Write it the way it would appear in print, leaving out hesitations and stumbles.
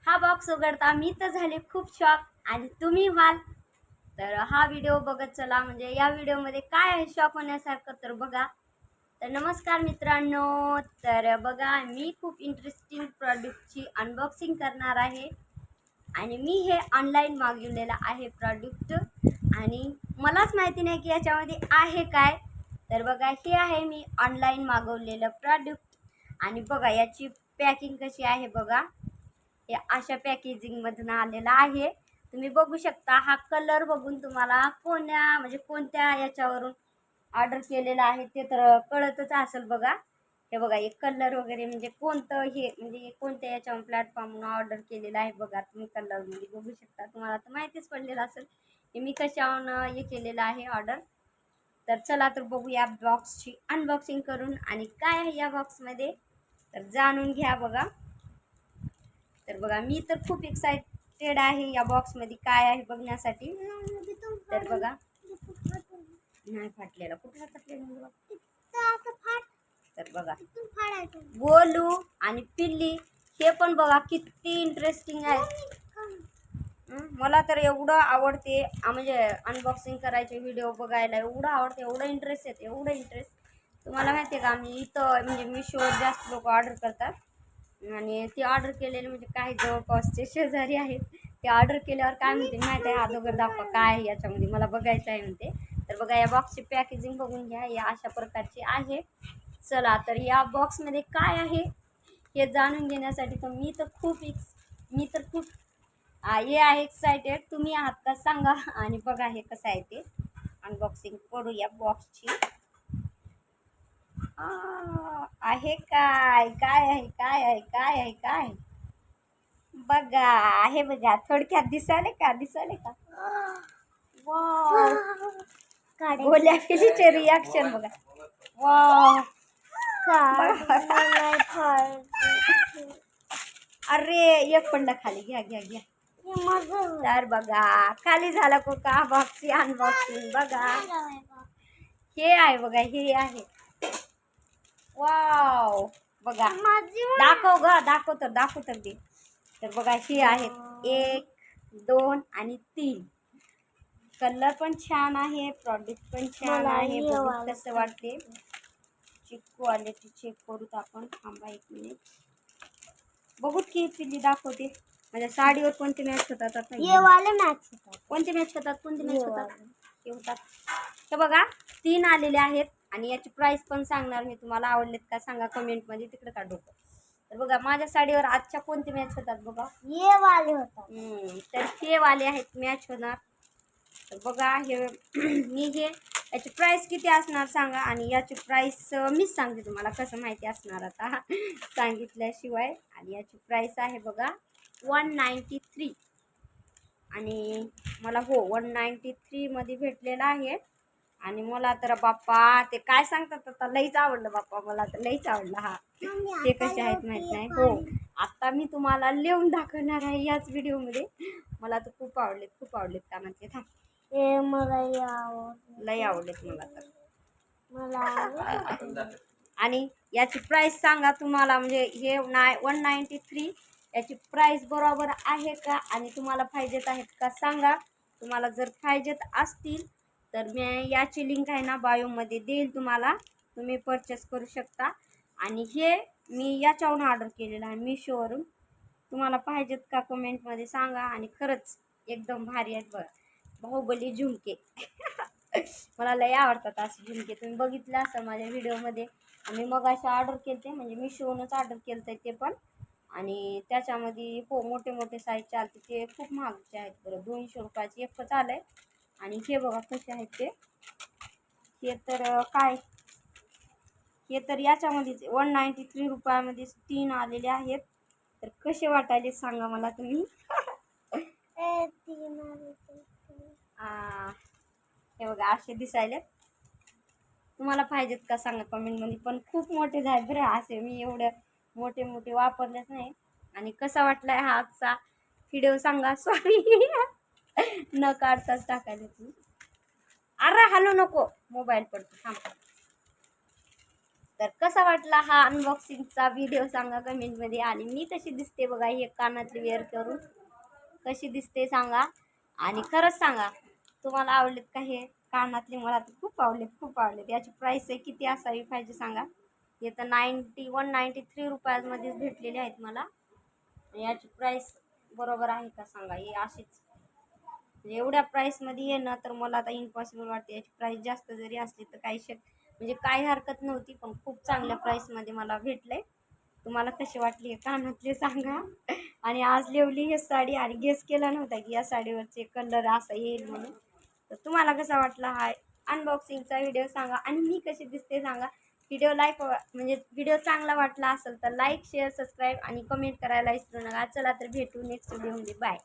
हा बॉक्स उघडता मी तर झाले खूप शॉक आणि तुम्ही व्हाल. तर हा व्हिडिओ बघत चला, म्हणजे या व्हिडिओमध्ये काय आहे शॉक होण्यासारखं तर बघा. तर नमस्कार मित्रांनो, तर बघा मी खूप इंटरेस्टिंग प्रॉडक्टची अनबॉक्सिंग करणार आहे आणि मी हे ऑनलाईन मागवलेलं आहे प्रॉडक्ट आणि मलाच माहिती नाही की याच्यामध्ये आहे काय. तर बघा हे आहे मी ऑनलाईन मागवलेलं प्रॉडक्ट आणि बघा याची पॅकिंग कशी आहे बघा. हे अशा पॅकेजिंगमधून आलेला आहे. तुम्ही बघू शकता, हा कलर बघून तुम्हाला कोणत्या याच्यावरून ऑर्डर केलेलं आहे ते तर कळतच असेल बघा. हे बघा एक कलर वगैरे म्हणजे कोणतं हे म्हणजे कोणत्या याच्या प्लॅटफॉर्मवरून ऑर्डर केलेलं आहे बघा. तुम्ही कलरमध्ये बघू शकता, तुम्हाला तर माहितीच पडलेलं असेल की मी कशावरून हे केलेलं आहे ऑर्डर. तर चला तर बघूया बॉक्सची अनबॉक्सिंग करून आणि काय आहे या बॉक्समध्ये तर जाणून घ्या बघा. तर बघा मी तर खूप एक्साइटेड आहे या बॉक्समध्ये काय आहे बघण्यासाठी. तर बघा नाही फाटलेला, कुठला फाटलेला. तर बघा गोलू आणि पिल्ली हे पण बघा किती इंटरेस्टिंग आहे. मला तर एवढं आवडते म्हणजे अनबॉक्सिंग करायचे व्हिडिओ बघायला एवढं आवडते, एवढं इंटरेस्ट येते, एवढं इंटरेस्ट. तुम्हाला माहिती आहे का, आम्ही इथं म्हणजे मीशोवर जास्त लोक ऑर्डर करतात आणि ते ऑर्डर केलेले म्हणजे काही जवळपासचे शेजारी आहेत. ते ऑर्डर केल्यावर काय म्हणते माहिती आहे, अगोदर दाखवा काय आहे याच्यामध्ये, मला बघायचं आहे म्हणते. तर बघा या बॉक्सची पॅकेजिंग बघून घ्या, या अशा प्रकारची आहे. चला तर या बॉक्समध्ये काय आहे हे जाणून घेण्यासाठी तर मी तर खूप हे आहे एक्सायटेड. तुम्ही आहात का सांगा आणि बघा हे कसं आहे ते अनबॉक्सिंग करूया बॉक्सची. आहे काय काय आहे काय आहे काय आहे काय बघा. आहे बघा, थोडक्यात दिसाले का वाव. गोल्या पिलीचे रिॲक्शन बघा. वाव अरे एक पडला खाली, घ्या घ्या घ्या. तर बघा खाली झाला का बॉक्सची अनबॉक्सिंग बघा. हे आहे बघा, हे आहे वाव. बघा दाखव तर दे. तर बघा हे आहेत 1 2 आणि 3. कलर पण छान आहे, प्रॉडक्ट पण छान आहे. बघू कसं वाटते. क्वालिटी चेक करूत आपण, थांबा 1 मिनिट. बघूत की पिल्ली दाखवते माझ्या साडीवर कोणते मॅच होतात. आता ये वाले मॅच होतात. कोणते मॅच होतात हे होतात. तर बघा 3 आलेले आहेत आणि याची प्राइस पण सांगणार मी तुम्हाला. आवडलेत का सांगा कमेंटमध्ये, तिकडे का डोकं. तर बघा माझ्या साडीवर आजच्या कोणते मॅच होतात बघा. ये वाले होतात. तर हे वाले आहेत मॅच होणार. तर बघा हे मी हे याची प्राइस किती असणार सांगा. आणि याची प्राइस मीच सांगते तुम्हाला, कसं माहिती असणार आता सांगितल्याशिवाय. आणि याची प्राइस आहे बघा 193 आणि मला 193 मध्ये भेटलेला आहे. आणि मला तर बाप्पा ते काय सांगतात आता लईच आवडलं बाप्पा, मला तर लईच आवडलं. हा ते कसे आहेत माहीत नाही. हो आता मी तुम्हाला लिहून दाखवणार आहे याच व्हिडिओमध्ये. मला तर खूप आवडलेत का म्हणते. थांब मला लई आवडलेत मला तर. आणि याची प्राइस सांगा तुम्हाला, म्हणजे हे 193 याची प्राइस बरोबर आहे का आणि तुम्हाला पाहिजेत आहेत का सांगा. तुम्हाला जर पाहिजेत असतील तर मी याची लिंक आहे ना बायोमध्ये देईल तुम्हाला, तुम्ही परचेस करू शकता. आणि हे मी याच्यावरून ऑर्डर केलेलं आहे मीशोवरून. तुम्हाला पाहिजेत का कमेंटमध्ये सांगा. आणि खरंच एकदम भारी आहेत बघा, बाहुबली झुमके मला लय आवडतात असे झुमके. तुम्ही बघितलं असं माझ्या व्हिडिओमध्ये. आम्ही मग असे ऑर्डर केले म्हणजे मीशोवरूनच ऑर्डर केलं ते पण. आणि त्याच्यामध्ये हो मोठे साईज चालते, ते खूप महागचे आहेत बरं. 200 रुपयाचे एकच आलं आहे. आणि हे बघा कसे आहेत ते. हे तर काय, हे तर याच्यामध्येच 193 रुपयामध्ये 3 आलेले आहेत. तर कसे वाटायले सांगा मला तुम्ही. हे बघा असे दिसायले. तुम्हाला पाहिजेत का सांगा कमेंटमध्ये. पण खूप मोठे झाले बरं असे, मी एवढे मोठे वापरलेच नाही. आणि कसा वाटलाय हा आजचा व्हिडिओ सांगा. सॉरी न काढताच टाकायला तुम्ही. अरे हलू नको, मोबाईल पडतो थांब. तर कसा वाटला हा अनबॉक्सिंगचा व्हिडिओ सांगा कमेंटमध्ये. आणि मी कशी दिसते बघा हे कानातले वेअर करून, कशी दिसते सांगा. आणि खरंच सांगा तुम्हाला आवडलेत का हे कानातले? मला तर खूप आवडलेत. याची प्राईस आहे किती असावी पाहिजे सांगा. हे तर 193 रुपयामध्येच भेटलेले आहेत मला. याची प्राईस बरोबर आहे का सांगा. हे अशीच म्हणजे एवढ्या प्राईसमध्ये येणं तर मला आता इम्पॉसिबल वाटते. याची प्राईस जास्त जरी असली तर म्हणजे काही हरकत नव्हती, पण खूप चांगल्या प्राईसमध्ये मला भेटलंय. तुम्हाला कशी वाटली हे कानातले सांगा. आणि आज लिवली हे साडी आणि गेस केला नव्हता की या साडीवरचे कलर असा येईल म्हणून. तर तुम्हाला कसा वाटला हा अनबॉक्सिंगचा व्हिडिओ सांगा. आणि मी कशी दिसते सांगा. व्हिडिओ चांगला वाटला असेल तर लाईक, शेअर, सबस्क्राईब आणि कमेंट करायला विसरू नका. चला तर भेटू नेक्स्ट व्हिडिओमध्ये. बाय.